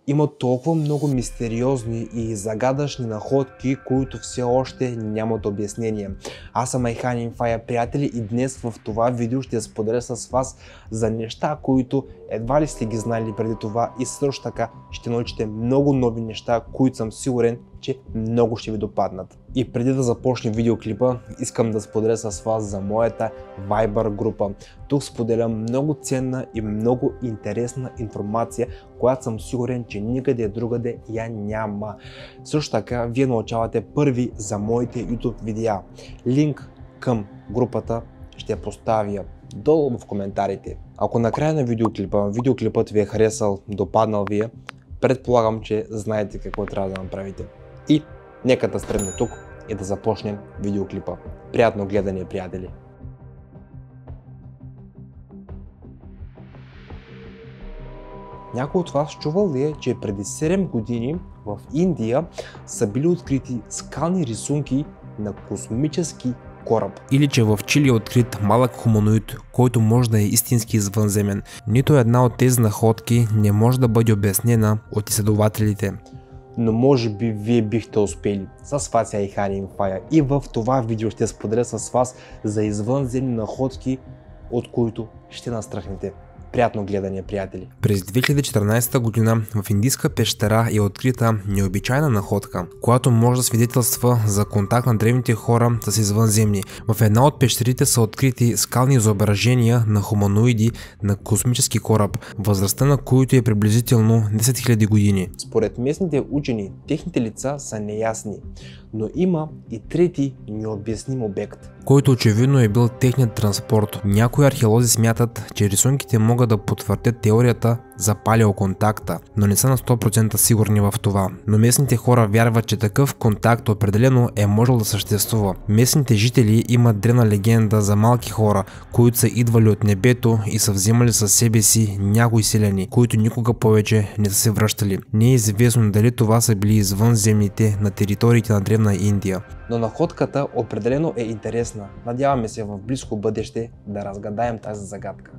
Има толкова много мистериозни и загадъчни находки, които все още нямат обяснение. Аз съм Айхан Инфая, приятели, и днес в това видео ще споделя с вас за неща, които едва ли сте ги знали преди това, и също така ще научите много нови неща, които съм сигурен, че много ще ви допаднат. И преди да започнем видеоклипа, искам да споделя с вас за моята Viber група. Тук споделям много ценна и много интересна информация, която съм сигурен, че никъде другаде я няма. Също така, вие научавате първи за моите YouTube видеа. Линк към групата ще поставя долу в коментарите. Ако накрая на видеоклипът ви е харесал, допаднал ви е, предполагам, че знаете какво трябва да направите. И нека да стръгнем тук и да започнем видеоклипа. Приятно гледане, приятели! Някой от вас чувал ли е, че преди 7 години в Индия са били открити скални рисунки на космически кораб? Или че в Чили е открит малък хуманоид, който може да е истински извънземен. Нито една от тези находки не може да бъде обяснена от изследователите. Но може би вие бихте успели. С вас е Айхан Инфая и в това видео ще споделя с вас за извънземни находки, от които ще настръхнете. Приятно гледане, приятели! През 2014 година в индийска пещера е открита необичайна находка, която може да свидетелства за контакт на древните хора с извънземни. В една от пещерите са открити скални изображения на хуманоиди на космически кораб, възрастта на които е приблизително 10 000 години. Според местните учени, техните лица са неясни, но има и трети необясним обект, който очевидно е бил техният транспорт. Някои археолози смятат, че рисунките могат да потвърдят теорията за палеоконтакта, но не са на 100% сигурни в това. Но местните хора вярват, че такъв контакт определено е можел да съществува. Местните жители имат древна легенда за малки хора, които са идвали от небето и са взимали със себе си някои селяни, които никога повече не са се връщали. Не е известно дали това са били извънземните на териториите на древна Индия. Но находката определено е интересна. Надяваме се в близко бъдеще да разгадаем тази загадка.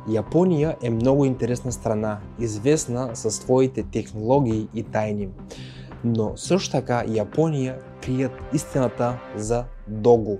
Япония е много интересна страна, известна със своите технологии и тайни. Но също така Япония крият истината за дого.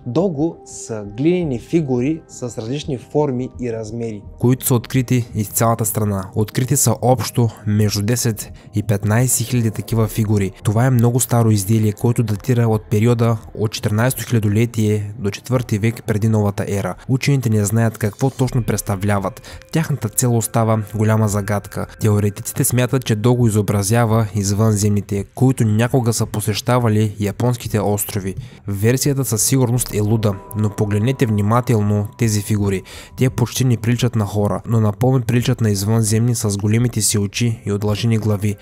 Дого са глинени фигури с различни форми и размери, които са открити из цялата страна. Открити са общо между 10 и 15 хиляди такива фигури. Това е много старо изделие, което датира от периода от 14-то хилядолетие до 4 век преди новата ера. Учените не знаят какво точно представляват. Тяхната цел остава голяма загадка. Теоретиците смятат, че дого изобразява извънземните, които някога са посещавали японските острови. Версията със сигурност е луда, но погледнете внимателно тези фигури. Те почти не приличат на хора, но напълно приличат на извънземни с големите си очи и отлъжени глави.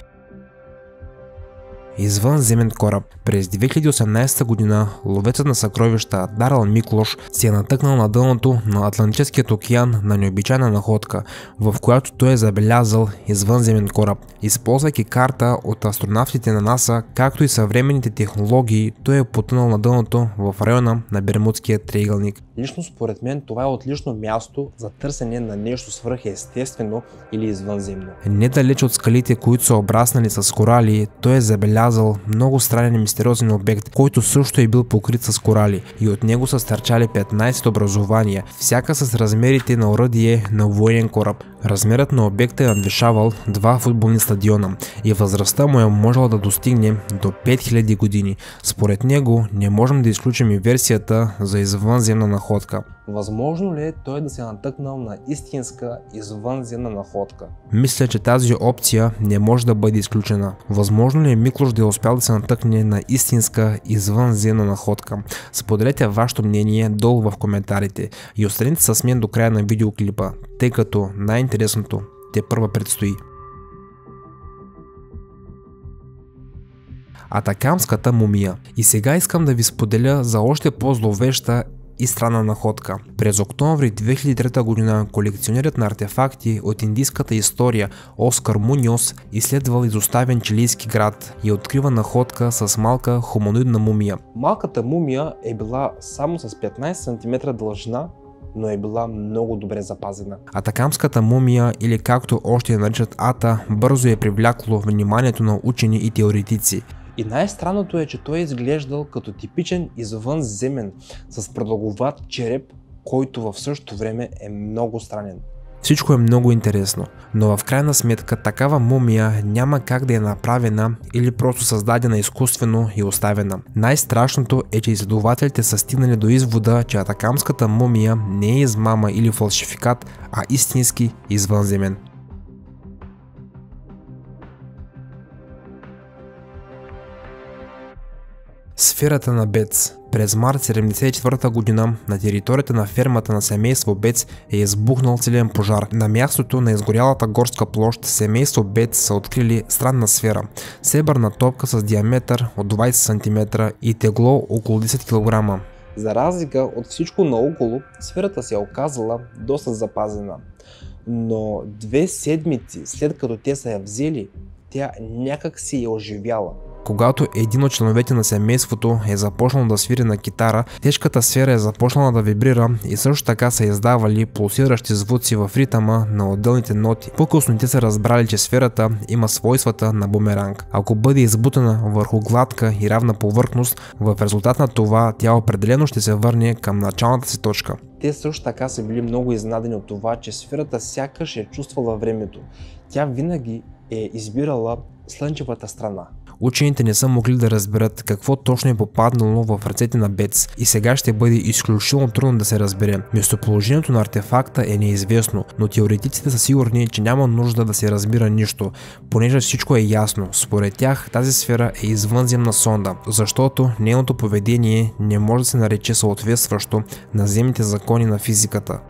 Извънземен кораб. През 2018 година ловецът на съкровища Даръл Миклош се е натъкнал на дъното на Атлантическият океан на необичайна находка, в която той е забелязал извънземен кораб. Използвайки карта от астронавтите на НАСА, както и съвременните технологии, той е потънал на дъното в района на Бермудския триъгълник. Лично според мен това е отлично място за търсене на нещо свръхестествено или извънземно. Недалеч от скалите, които са обраснали с корали, той е забелязал много странен и мистериозен обект, който също е бил покрит с корали, и от него са стърчали 15 образования, всяка с размерите на оръдие на военен кораб. Размерът на обекта е надвишавал 2 футболни стадиона и възрастта му е можела да достигне до 5000 години. Според него не можем да изключим и версията за извънземна находка. Възможно ли е той да се натъкнал на истинска извънземна находка? Мисля, че тази опция не може да бъде изключена. Възможно ли е Миклош да е успял да се натъкне на истинска извънземна находка? Споделете вашето мнение долу в коментарите и останете с мен до края на видеоклипа, тъй като най-интересното тепърва предстои. Атакамската мумия. И сега искам да ви споделя за още по-зловеща и странна находка. През октомври 2003 година колекционерът на артефакти от индийската история Оскар Муньос изследвал изоставен чилийски град и открива находка с малка хуманоидна мумия. Малката мумия е била само с 15 см дължина но е била много добре запазена. Атакамската мумия, или както още я наричат Ата, бързо е привлякло вниманието на учени и теоретици. И най-странното е, че той е изглеждал като типичен извънземен с продълговат череп, който в същото време е много странен. Всичко е много интересно, но в крайна сметка такава мумия няма как да е направена или просто създадена изкуствено и оставена. Най-страшното е, че изследователите са стигнали до извода, че атакамската мумия не е измама или фалшификат, а истински извънземен. Сферата на Бец. През март 1974 година на територията на фермата на семейство Бец е избухнал силен пожар. На мястото на изгорялата горска площ семейство Бец са открили странна сфера. Сребърна топка с диаметър от 20 см и тегло около 10 кг. За разлика от всичко наоколо, сферата се е оказала доста запазена. Но 2 седмици след като те са я взели, тя някак си е оживяла. Когато един от членовете на семейството е започнал да свири на китара, тежката сфера е започнала да вибрира и също така са издавали пулсиращи звуци в ритъма на отделните ноти. По-късно те са разбрали, че сферата има свойствата на бумеранг. Ако бъде избутана върху гладка и равна повърхност, в резултат на това тя определено ще се върне към началната си точка. Те също така са били много изненадани от това, че сферата сякаш е чувствала времето. Тя винаги е избирала слънчевата страна. Учените не са могли да разберат какво точно е попаднало в ръцете на Бец и сега ще бъде изключително трудно да се разбере. Местоположението на артефакта е неизвестно, но теоретиците са сигурни, че няма нужда да се разбира нищо, понеже всичко е ясно. Според тях тази сфера е извънземна сонда, защото нейното поведение не може да се нарече съответстващо на земните закони на физиката.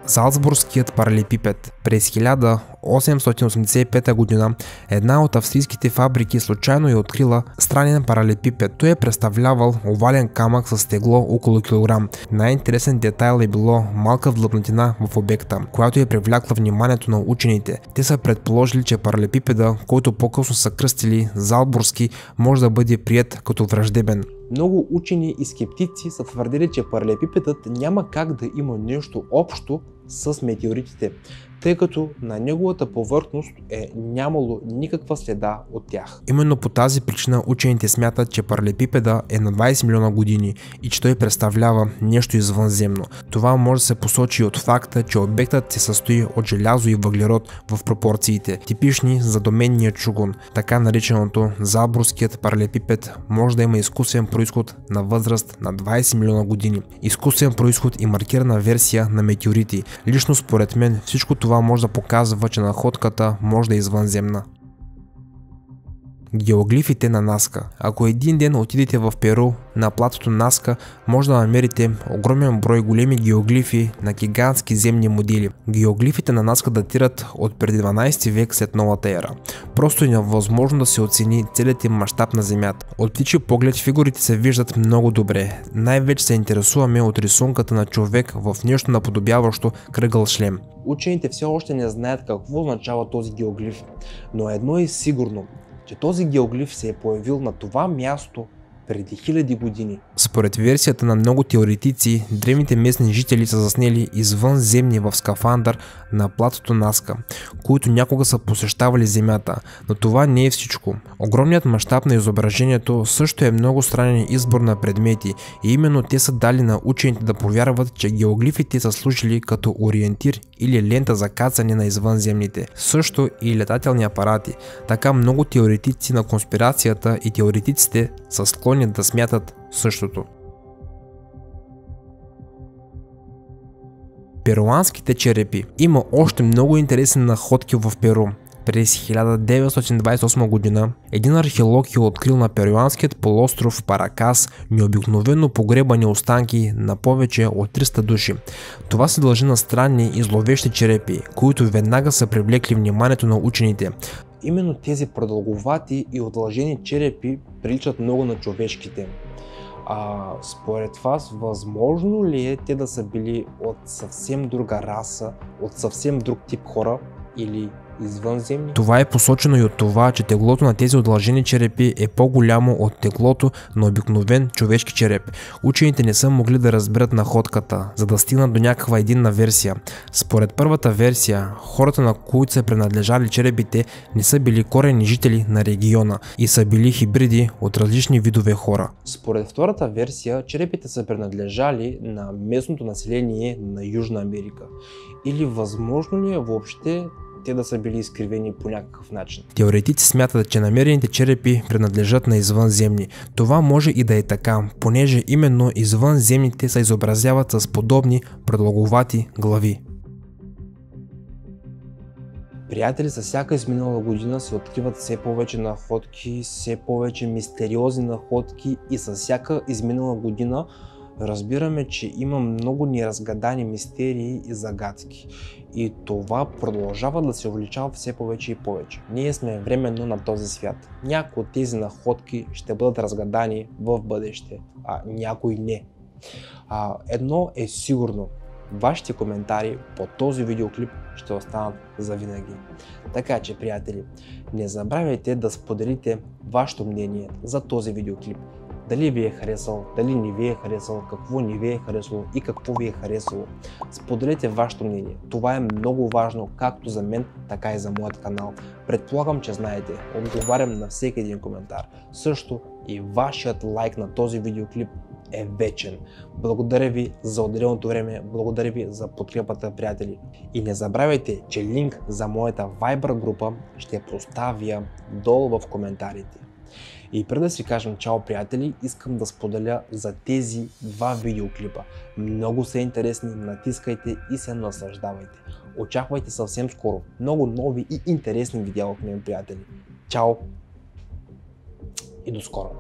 Залцбургският паралелепипед. През 1885 година една от австрийските фабрики случайно е открила странен паралелепипед. Той е представлявал овален камък с тегло около килограм. Най-интересен детайл е било малка вдлъбнатина в обекта, която е привлякла вниманието на учените. Те са предположили, че паралелепипеда, който по-късно са кръстили Залцбургски, може да бъде приет като враждебен. Много учени и скептици са твърдили, че паралелепипедът няма как да има нещо общо с метеоритите, тъй като на неговата повърхност е нямало никаква следа от тях. Именно по тази причина учените смятат, че паралелепипеда е на 20 милиона години и че той представлява нещо извънземно. Това може да се посочи от факта, че обектът се състои от желязо и въглерод в пропорциите, типични за доменния чугун. Така нареченото Залцбургският паралелепипед може да има изкуствен произход на възраст на 20 милиона години. Изкуствен произход и маркирана версия на метеорити. Лично според мен всичко това може да показва, че находката може да е извънземна. Геоглифите на Наска. Ако един ден отидете в Перу на платото Наска, може да намерите огромен брой големи геоглифи на гигантски земни модели. Геоглифите на Наска датират от преди 12 век след новата ера. Просто е невъзможно да се оцени целият им мащаб на Земята. От птичи поглед фигурите се виждат много добре. Най-вече се интересуваме от рисунката на човек в нещо наподобяващо кръгъл шлем. Учените все още не знаят какво означава този геоглиф, но едно е сигурно, че този геоглиф се е появил на това място преди хиляди години. Според версията на много теоретици, древните местни жители са заснели извънземни в скафандър на платото Наска, които някога са посещавали Земята, но това не е всичко. Огромният мащаб на изображението също е много странен избор на предмети и именно те са дали на учените да повярват, че геоглифите са служили като ориентир или лента за кацане на извънземните, също и летателни апарати. Така много теоретици на конспирацията и теоретиците са склонни да смятат същото. Перуанските черепи. Има още много интересни находки в Перу. През 1928 година един археолог е открил на перуанският полуостров Паракас необикновено погребани останки на повече от 300 души. Това се дължи на странни и зловещи черепи, които веднага са привлекли вниманието на учените. Именно тези продълговати и отлъжени черепи приличат много на човешките. Според вас, възможно ли е те да са били от съвсем друга раса, от съвсем друг тип хора или извънземни. Това е посочено и от това, че теглото на тези удължени черепи е по-голямо от теглото на обикновен човешки череп. Учените не са могли да разберат находката, за да стигнат до някаква единна версия. Според първата версия, хората, на които са принадлежали черепите, не са били коренни жители на региона и са били хибриди от различни видове хора. Според втората версия, черепите са принадлежали на местното население на Южна Америка. Или възможно ли е въобще те да са били изкривени по някакъв начин? Теоретици смятат, че намерените черепи принадлежат на извънземни. Това може и да е така, понеже именно извънземните се изобразяват с подобни предлоговати глави. Приятели, с всяка изминала година се откриват все повече находки, все повече мистериозни находки и с всяка изминала година разбираме, че има много неразгадани мистерии и загадки. И това продължава да се увеличава все повече и повече. Ние сме временно на този свят. Някои от тези находки ще бъдат разгадани в бъдеще, а някои не. Едно е сигурно. Вашите коментари по този видеоклип ще останат завинаги. Така че, приятели, не забравяйте да споделите вашето мнение за този видеоклип. Дали ви е харесал, дали не ви е харесал, какво не ви е харесало и какво ви е харесало. Споделете вашето мнение. Това е много важно както за мен, така и за моят канал. Предполагам, че знаете, отговарям на всеки един коментар. Също и вашият лайк на този видеоклип е вечен. Благодаря ви за отделеното време, благодаря ви за подкрепата, приятели. И не забравяйте, че линк за моята Viber група ще поставя долу в коментарите. И преди да си кажем чао, приятели, искам да споделя за тези два видеоклипа. Много са интересни, натискайте и се наслаждавайте. Очаквайте съвсем скоро много нови и интересни видеа от мен, приятели. Чао и до скоро!